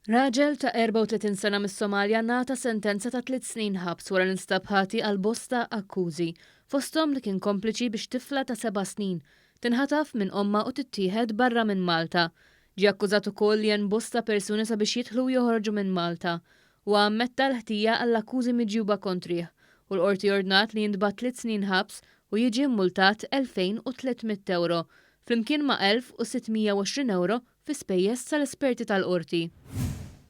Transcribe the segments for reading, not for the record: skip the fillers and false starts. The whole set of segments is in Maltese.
Raġel ta' 34 sena mis-Somalja nata sentenza ta' 3 snin ħabs wara l-instab ħati għal bosta akkużi, fosthom li kien kompliċi biex tifla ta' 7 snin tinħataf minn omma u tittieħed barra minn Malta. Ġie akkużat ukoll li hemm bosta persuni sabiex jidħlu joħorġu minn Malta u ammetta l-ħtija għall-akkużi miġjuba kontrih u l-qorti ordnat li jintbagħat 3 snin ħabs u jiġi mmultat 2,300 euro, flimkien ma' 1,620 euro fi spejjeż tal-esperti tal-qorti.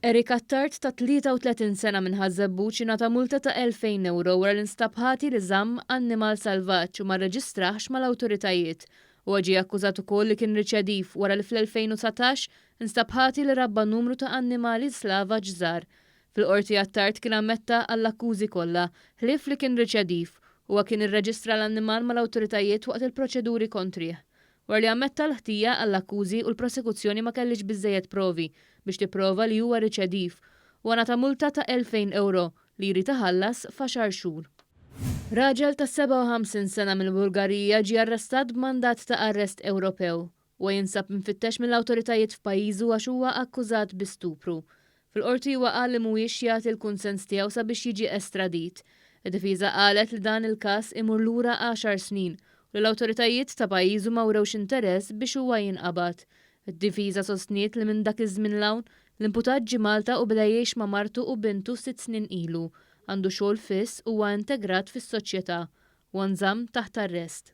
Erik Attart ta' 33 sena minn Ħażebbuġ ingħata multa ta' 2,000 euro wara l-instab ħati li żamm annimal salvaġġ u ma rreġistrax mal-awtoritajiet. Huwa ġie akkużat ukoll li kien riċediv wara li fl-2019 instab ħati li rabba numru ta' annimali slavaġ żgħar. Fil-qorti Attart kien ammetta għall-akkużi kollha, ħlief li kien riċediv huwa kien irreġistra l-annimal mal-awtoritajiet waqt il-proċeduri kontrih. Wara li ammetta l-ħtija għall-akkużi u l-prosekuzzjoni ma kellix biżżejjed provi biex tipprova li huwa riċediv u ngħata multa ta' 2,000 euro li jrid iħallas f'għaxar xhur. Raġel ta' 57 sena mill-Bulgarija ġie arrestat b'mandat ta' arrest Ewropew u jinsab mfittex mill-awtoritajiet f'pajjiżu għax huwa akkużat bi stupru. Fil-qorti huwa qal li mhuwiex jagħti l-kunsens tiegħu sabiex jiġi estradit. Id-difiża qalet li dan il-każ imur lura 10 snin u l-awtoritajiet ta' pajjiżu ma wrewx interess biex huwa jinqabad. Id-difiża sostniet li minn dak iż-żmien l-hawn l-imputat ġie Malta u beda jgħix ma' martu u bintu 6 snin ilu, għandu xogħol fiss u huwa integrat fis-soċjetà u nżamm taħt arrest.